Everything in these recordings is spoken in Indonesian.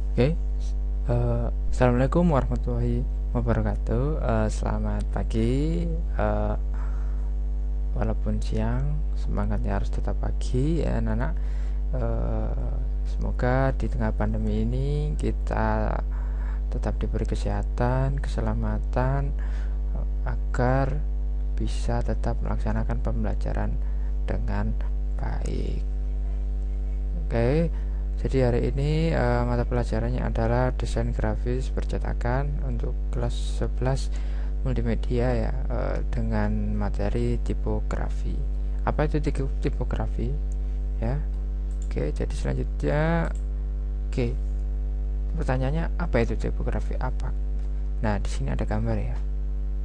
Oke, Assalamualaikum warahmatullahi wabarakatuh. Selamat pagi. Walaupun siang, semangatnya harus tetap pagi ya, anak-anak. Semoga di tengah pandemi ini kita tetap diberi kesehatan, keselamatan, agar bisa tetap melaksanakan pembelajaran dengan baik. Oke, jadi hari ini mata pelajarannya adalah desain grafis percetakan untuk kelas 11 multimedia ya, dengan materi tipografi. Apa itu tipografi? Ya. Oke, jadi selanjutnya, oke, pertanyaannya apa itu tipografi? Apa? Nah, di sini ada gambar ya.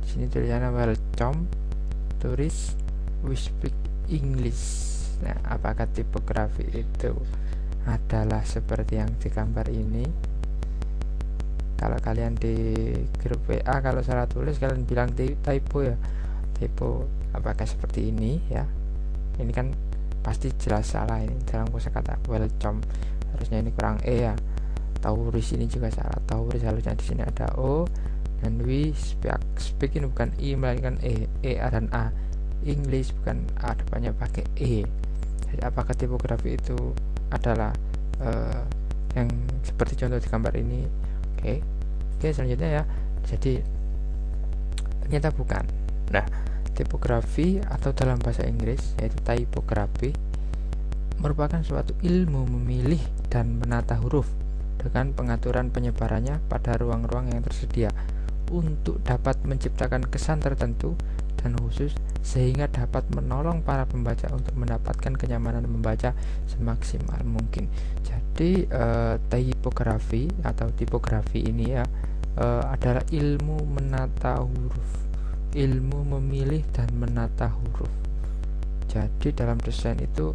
Di sini tulisannya welcome, tulis we speak English. Nah, apakah tipografi itu adalah seperti yang di gambar ini? Kalau kalian di grup WA, kalau salah tulis kalian bilang typo ya, typo. Apakah seperti ini ya? Ini kan pasti jelas salah ini dalam kosakata welcome, harusnya ini kurang e ya. Tauris ini juga salah, tauris harusnya di sini ada o, dan we speak ini bukan i melainkan e a dan a. English bukan a depannya pakai e. Jadi apakah tipografi itu adalah yang seperti contoh di gambar ini? Oke, selanjutnya ya. Jadi ternyata bukan. Nah, tipografi atau dalam bahasa Inggris yaitu typography merupakan suatu ilmu memilih dan menata huruf dengan pengaturan penyebarannya pada ruang-ruang yang tersedia untuk dapat menciptakan kesan tertentu dan khusus sehingga dapat menolong para pembaca untuk mendapatkan kenyamanan membaca semaksimal mungkin. Jadi tipografi atau tipografi ini ya adalah ilmu menata huruf, ilmu memilih dan menata huruf. Jadi dalam desain itu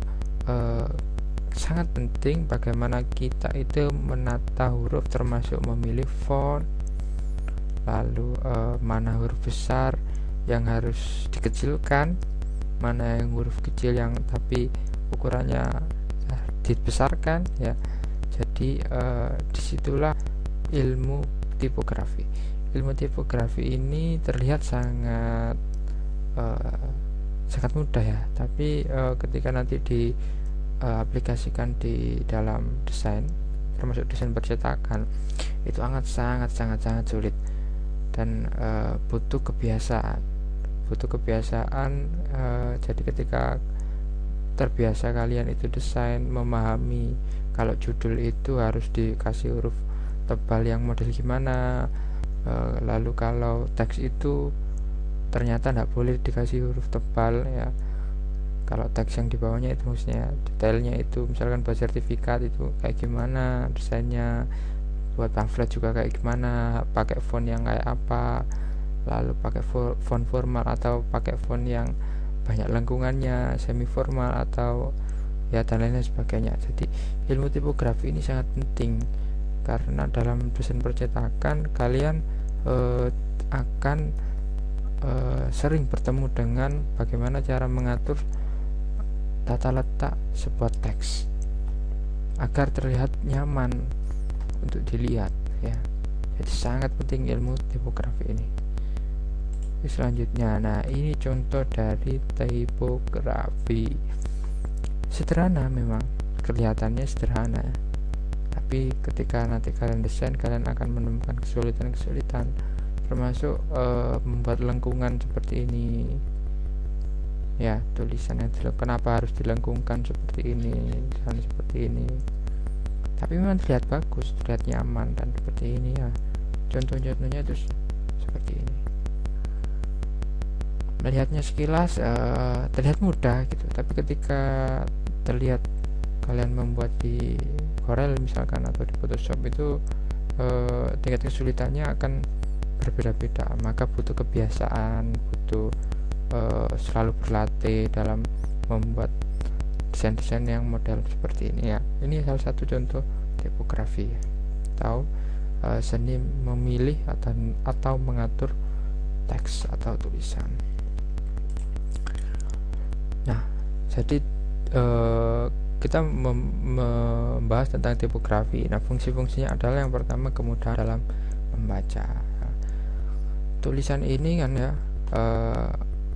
sangat penting bagaimana kita itu menata huruf, termasuk memilih font, lalu mana huruf besar yang harus dikecilkan, mana yang huruf kecil yang tapi ukurannya dibesarkan ya. Jadi disitulah ilmu tipografi. Ilmu tipografi ini terlihat sangat sangat mudah ya, tapi ketika nanti diaplikasikan di dalam desain, termasuk desain percetakan, itu sangat sulit dan butuh kebiasaan. Jadi ketika terbiasa kalian itu desain, memahami kalau judul itu harus dikasih huruf tebal yang model gimana, lalu kalau teks itu ternyata tidak boleh dikasih huruf tebal ya. Kalau teks yang di bawahnya itu maksudnya detailnya itu, misalkan buat sertifikat itu kayak gimana desainnya, buat pamflet juga kayak gimana, pakai font yang kayak apa, lalu pakai font formal atau pakai font yang banyak lengkungannya, semi formal atau ya dan lain sebagainya. Jadi ilmu tipografi ini sangat penting karena dalam desain percetakan kalian akan sering bertemu dengan bagaimana cara mengatur tata letak sebuah teks agar terlihat nyaman untuk dilihat ya. Jadi sangat penting ilmu tipografi ini. Selanjutnya, nah ini contoh dari tipografi. Sederhana memang, kelihatannya sederhana, tapi ketika nanti kalian desain, kalian akan menemukan kesulitan-kesulitan, termasuk membuat lengkungan seperti ini ya. Tulisannya kenapa harus dilengkungkan seperti ini dan seperti ini, tapi memang terlihat bagus, terlihat nyaman dan seperti ini ya. Contoh-contohnya itu seperti ini. Melihatnya sekilas terlihat mudah gitu, tapi ketika terlihat kalian membuat di Corel misalkan atau di Photoshop itu tingkat kesulitannya akan berbeda-beda. Maka butuh kebiasaan, butuh selalu berlatih dalam membuat desain-desain yang model seperti ini ya. Ini salah satu contoh tipografi ya, atau seni memilih atau mengatur teks atau tulisan. Nah, jadi kita membahas tentang tipografi. Nah, fungsi-fungsinya adalah yang pertama kemudahan dalam membaca. Tulisan ini kan ya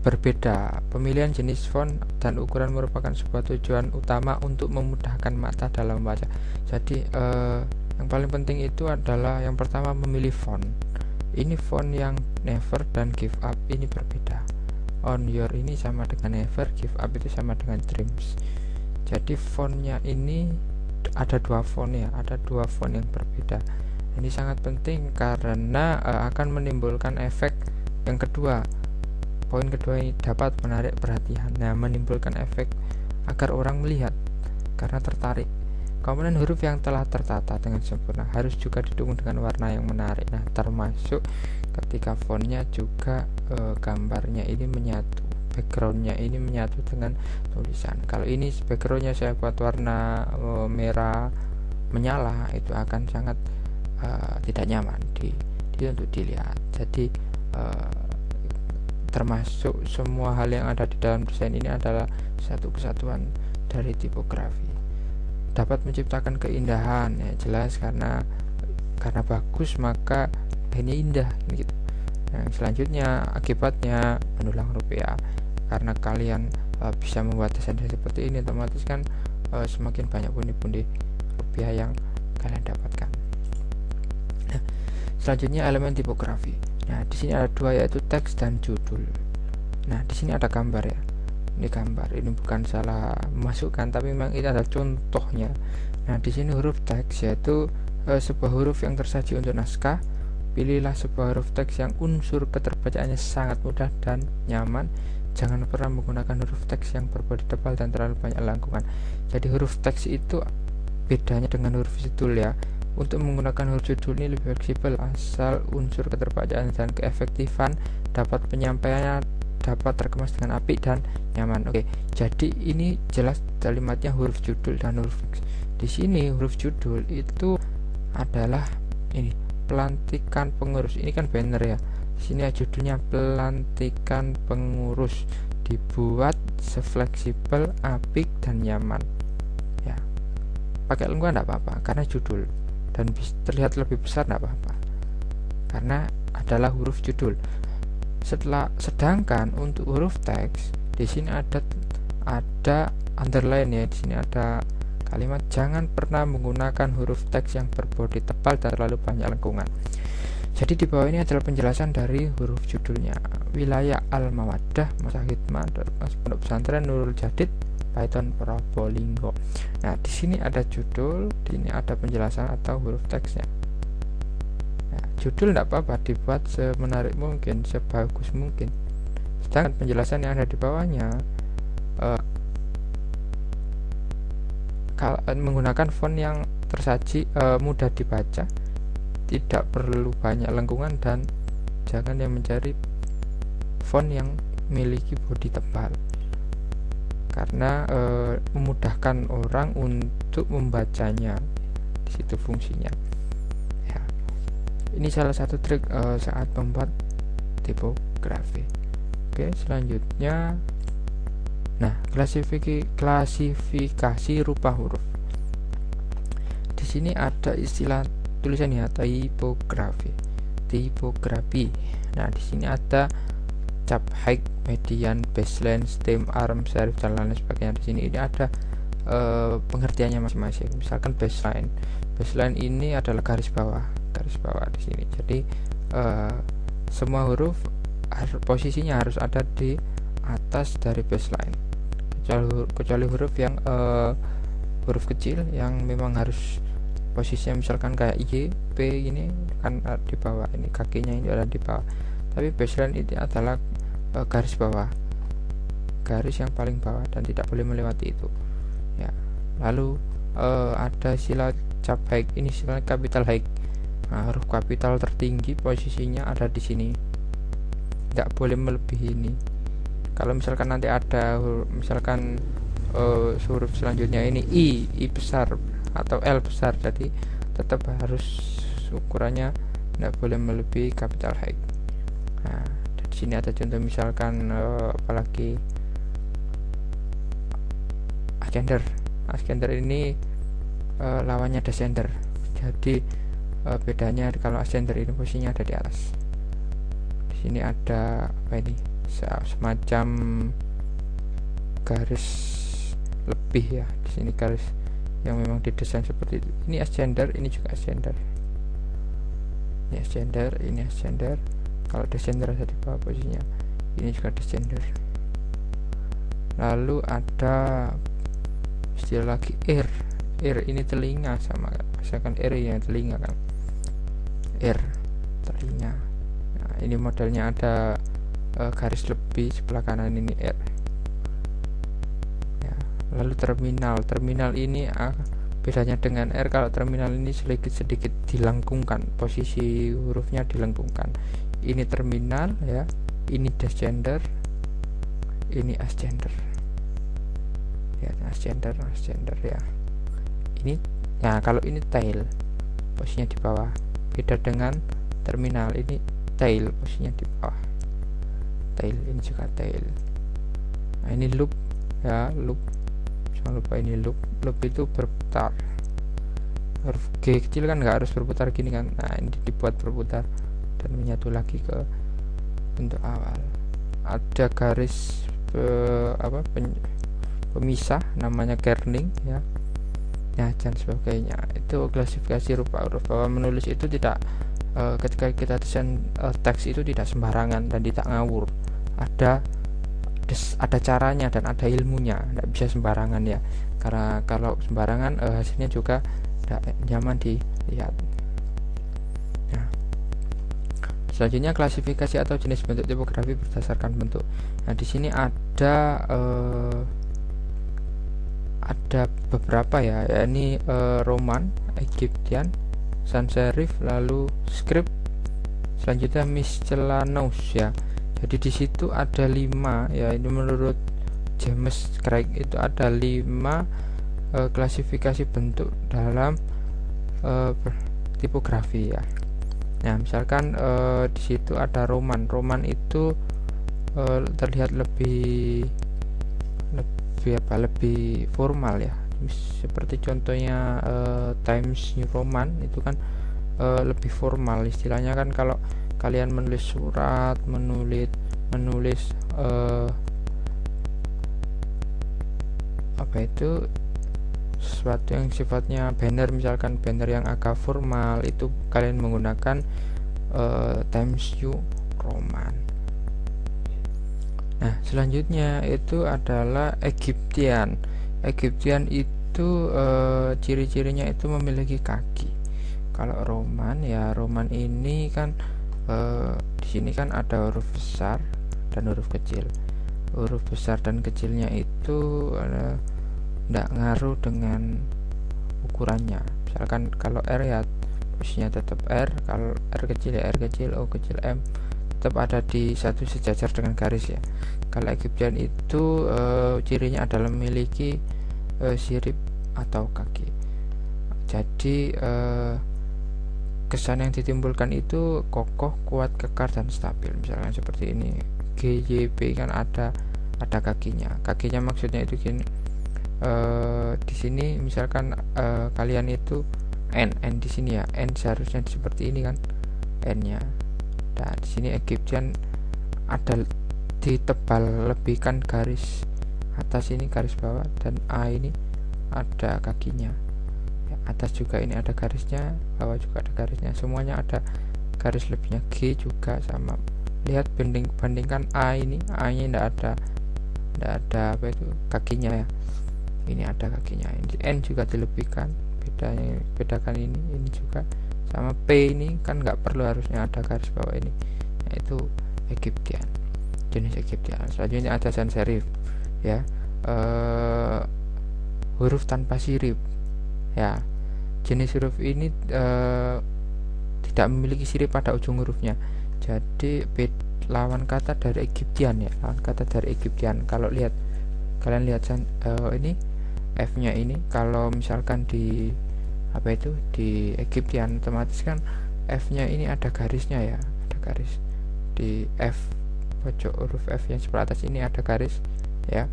berbeda. Pemilihan jenis font dan ukuran merupakan sebuah tujuan utama untuk memudahkan mata dalam membaca. Jadi yang paling penting itu adalah yang pertama memilih font. Ini font yang never dan give up ini berbeda. On your ini sama dengan never, give up itu sama dengan dreams. Jadi fontnya ini ada dua font ya, ada dua font yang berbeda. Ini sangat penting karena akan menimbulkan efek yang kedua. Poin kedua ini dapat menarik perhatian. Nah, menimbulkan efek agar orang melihat karena tertarik. Komponen huruf yang telah tertata dengan sempurna harus juga didukung dengan warna yang menarik. Nah, termasuk ketika fontnya juga gambarnya ini menyatu, backgroundnya ini menyatu dengan tulisan. Kalau ini backgroundnya saya buat warna merah menyala, itu akan sangat tidak nyaman untuk dilihat. Jadi termasuk semua hal yang ada di dalam desain ini adalah satu kesatuan dari tipografi. Dapat menciptakan keindahan, ya jelas karena bagus maka ini indah gitu. Yang selanjutnya akibatnya mendulang rupiah. Karena kalian bisa membuat desain seperti ini, otomatis kan semakin banyak pundi-pundi rupiah yang kalian dapatkan. Nah, selanjutnya elemen tipografi. Nah, di sini ada dua, yaitu teks dan judul. Nah, di sini ada gambar ya. Ini gambar. Ini bukan salah masukkan, tapi memang ini ada contohnya. Nah, di sini huruf teks yaitu sebuah huruf yang tersaji untuk naskah. Pilihlah sebuah huruf teks yang unsur keterbacaannya sangat mudah dan nyaman. Jangan pernah menggunakan huruf teks yang berbodi tebal dan terlalu banyak lengkungan. Jadi huruf teks itu bedanya dengan huruf judul ya. Untuk menggunakan huruf judul ini lebih fleksibel asal unsur keterbacaan dan keefektifan dapat penyampaiannya dapat terkemas dengan apik dan nyaman. Oke, jadi ini jelas kalimatnya huruf judul dan huruf teks. Di sini huruf judul itu adalah ini pelantikan pengurus. Ini kan banner ya. Di sini judulnya pelantikan pengurus, dibuat sefleksibel, apik dan nyaman. Ya, pakai lengkungan tidak apa-apa karena judul, dan terlihat lebih besar tidak apa-apa karena adalah huruf judul. Sedangkan untuk huruf teks di sini ada underline ya. Di sini ada kalimat jangan pernah menggunakan huruf teks yang berbodi tebal dan terlalu banyak lengkungan. Jadi di bawah ini adalah penjelasan dari huruf judulnya. Wilayah Al-Mawaddah, Masa Hikmah, Pondok Pesantren Nurul Jadid, Python Probolinggo. Nah, di sini ada judul, di sini ada penjelasan atau huruf teksnya. Nah, judul tidak apa-apa dibuat semenarik mungkin, sebagus mungkin. Sedangkan penjelasan yang ada di bawahnya menggunakan font yang tersaji mudah dibaca, tidak perlu banyak lengkungan, dan jangan yang mencari font yang memiliki bodi tebal karena memudahkan orang untuk membacanya. Di situ fungsinya ya. Ini salah satu trik saat membuat tipografi. Oke, selanjutnya klasifikasi rupa huruf. Di sini ada istilah tulisan ya, tipografi. Nah, di sini ada cap height, median, baseline, stem, arm, serif dan lain sebagainya. Di sini ini ada pengertiannya masing-masing. Misalkan baseline ini adalah garis bawah di sini. Jadi semua huruf posisinya harus ada di atas dari baseline, kecuali huruf yang huruf kecil yang memang harus posisinya misalkan kayak Y, P ini kan di bawah, ini kakinya ini ada di bawah. Tapi baseline itu adalah garis bawah, garis yang paling bawah dan tidak boleh melewati itu ya. Lalu ada istilah cap height, ini istilah capital height. Nah, huruf kapital tertinggi posisinya ada di sini, tidak boleh melebihi ini. Kalau misalkan nanti ada misalkan huruf selanjutnya ini I besar atau L besar, jadi tetap harus ukurannya tidak boleh melebihi capital height. Nah, di sini ada contoh misalkan apalagi gender. ascender ini lawannya descender. Jadi bedanya kalau ascender ini posisinya ada di atas. Di sini ada apa ini? Semacam garis lebih ya. Di sini garis yang memang didesain seperti itu. Ini ascender, ini juga ascender. Ini ascender, ini ascender. Kalau descender ada di bawah posisinya. Ini juga descender. Lalu ada istilah lagi ear. Ear ini telinga, sama kan, misalkan ear yang telinga kan, ear telinga. Nah, ini modelnya ada garis lebih sebelah kanan, ini ear ya. Lalu terminal ini bedanya dengan ear, kalau terminal ini sedikit dilengkungkan, posisi hurufnya dilengkungkan. Ini terminal ya, ini descender, ini ascender ya, ascender ya. Ini, nah kalau ini tail, posisinya di bawah. Beda dengan terminal, ini tail, posisinya di bawah. Tail, ini juga tail. Nah ini loop ya, loop. Jangan lupa ini loop. Loop itu berputar. Huruf G kecil kan nggak harus berputar gini kan. Nah ini dibuat berputar dan menyatu lagi ke bentuk awal. Ada garis pemisah, namanya kerning ya. Ya, dan sebagainya. Itu klasifikasi rupa huruf, bahwa menulis itu tidak ketika kita desain teks itu tidak sembarangan dan tidak ngawur. Ada caranya dan ada ilmunya, tidak bisa sembarangan ya. Karena kalau sembarangan hasilnya juga tidak nyaman dilihat. Nah, selanjutnya klasifikasi atau jenis bentuk tipografi berdasarkan bentuk. Nah, di sini ada beberapa ya, ini Roman, Egyptian, sans serif, lalu script, selanjutnya miscellaneous ya. Jadi di situ ada 5 ya, ini menurut James Craig itu ada 5 klasifikasi bentuk dalam tipografi ya. Nah, misalkan di situ ada Roman. Roman itu terlihat lebih formal ya, seperti contohnya Times New Roman itu kan lebih formal istilahnya kan. Kalau kalian menulis surat, menulis apa itu, sesuatu yang sifatnya banner, misalkan banner yang agak formal, itu kalian menggunakan Times New Roman. Nah, selanjutnya itu adalah Egyptian. Egyptian itu ciri-cirinya itu memiliki kaki. Kalau Roman ya, Roman ini kan di sini kan ada huruf besar dan huruf kecil. Huruf besar dan kecilnya itu tidak ngaruh dengan ukurannya. Misalkan kalau R ya posisinya tetap R, kalau R kecil ya R kecil, O kecil, M tetap ada di satu sejajar dengan garis ya. Kalau Egyptian itu cirinya adalah memiliki sirip atau kaki. Jadi kesan yang ditimbulkan itu kokoh, kuat, kekar, dan stabil. Misalkan seperti ini, GYP kan ada kakinya. Kakinya maksudnya itu gini. Di sini misalkan kalian itu N di sini ya, N seharusnya seperti ini kan, N-nya. Nah, di sini Egyptian ada ditebal lebihkan garis atas ini, garis bawah, dan A ini ada kakinya. Ya, atas juga ini ada garisnya, bawah juga ada garisnya, semuanya ada garis lebihnya. G juga sama. Lihat bandingkan A ini, A-nya tidak ada apa itu kakinya ya. Ini ada kakinya. Ini N juga dilebihkan. Bedakan ini juga sama. P ini kan nggak perlu harusnya ada garis bawah ini, yaitu Egyptian, jenis Egyptian. Selanjutnya ada sans serif ya, huruf tanpa sirip ya. Jenis huruf ini tidak memiliki sirip pada ujung hurufnya. Jadi lawan kata dari Egyptian ya, lawan kata dari Egyptian. Kalau kalian lihat ini F-nya ini, kalau misalkan di apa itu di Egyptian otomatis kan F-nya ini ada garisnya ya, ada garis di F, pojok huruf F yang sebelah atas ini ada garis ya,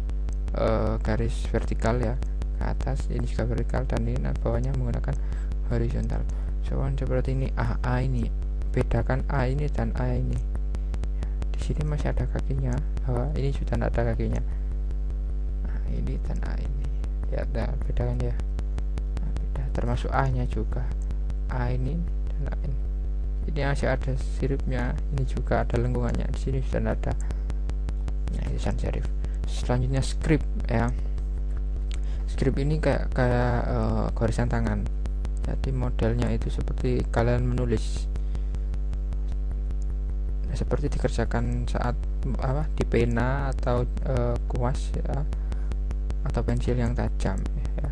garis vertikal ya, ke atas, ini juga vertikal, dan ini bawahnya menggunakan horizontal. Seperti ini. A ini, bedakan A ini dan A ini. Di sini masih ada kakinya, ini sudah tidak ada kakinya. Nah, ini dan A ini, lihat ya, bedakan ya. Nah, beda, termasuk A nya juga. A ini dan A ini masih ada siripnya, ini juga ada lengkungannya, di sini sudah ada. Nah, ini sans serif. Selanjutnya script ya. Script ini kayak garisan tangan. Jadi modelnya itu seperti kalian menulis, seperti dikerjakan saat di pena atau kuas ya, atau pensil yang tajam ya.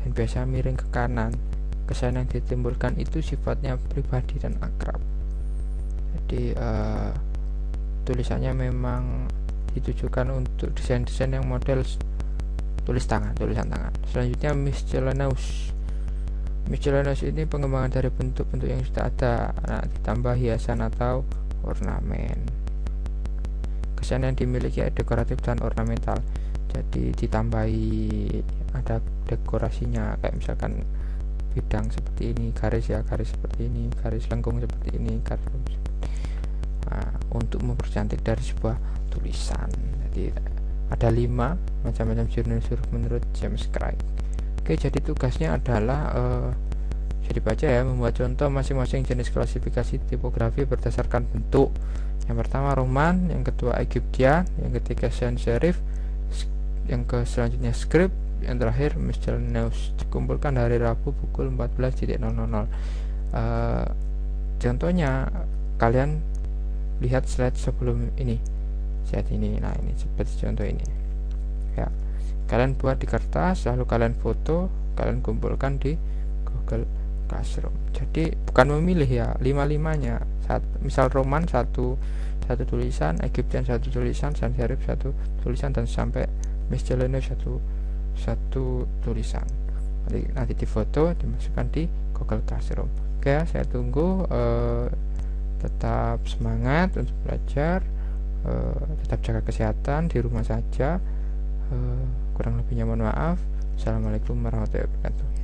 Dan biasa miring ke kanan. Kesan yang ditimbulkan itu sifatnya pribadi dan akrab. Jadi tulisannya memang ditujukan untuk desain-desain yang model tulisan tangan. Selanjutnya miscellaneous ini pengembangan dari bentuk-bentuk yang sudah ada, ditambah hiasan atau ornamen. Kesan yang dimiliki dekoratif dan ornamental, jadi ditambahi ada dekorasinya, kayak misalkan bidang seperti ini, garis seperti ini, garis lengkung seperti ini, untuk mempercantik dari sebuah tulisan. Jadi ada 5 macam-macam jurnal huruf menurut James Craig. Oke, jadi tugasnya adalah jadi baca ya, membuat contoh masing-masing jenis klasifikasi tipografi berdasarkan bentuk. Yang pertama Roman, yang kedua Egyptian, yang ketiga sans serif, yang selanjutnya script, yang terakhir miscellaneous. Dikumpulkan hari Rabu pukul 14.00. Contohnya kalian lihat slide sebelum ini, nah ini seperti contoh ini ya. Kalian buat di kertas, lalu kalian foto, kalian kumpulkan di Google Classroom. Jadi bukan memilih ya, 5-5-nya. Misal Roman satu tulisan, Egyptian satu tulisan, sans serif satu tulisan, dan sampai miscellaneous satu tulisan. Nanti difoto, dimasukkan di Google Classroom. Oke ya, saya tunggu. Tetap semangat untuk belajar, tetap jaga kesehatan di rumah saja. Kurang lebihnya mohon maaf. Assalamualaikum warahmatullahi wabarakatuh.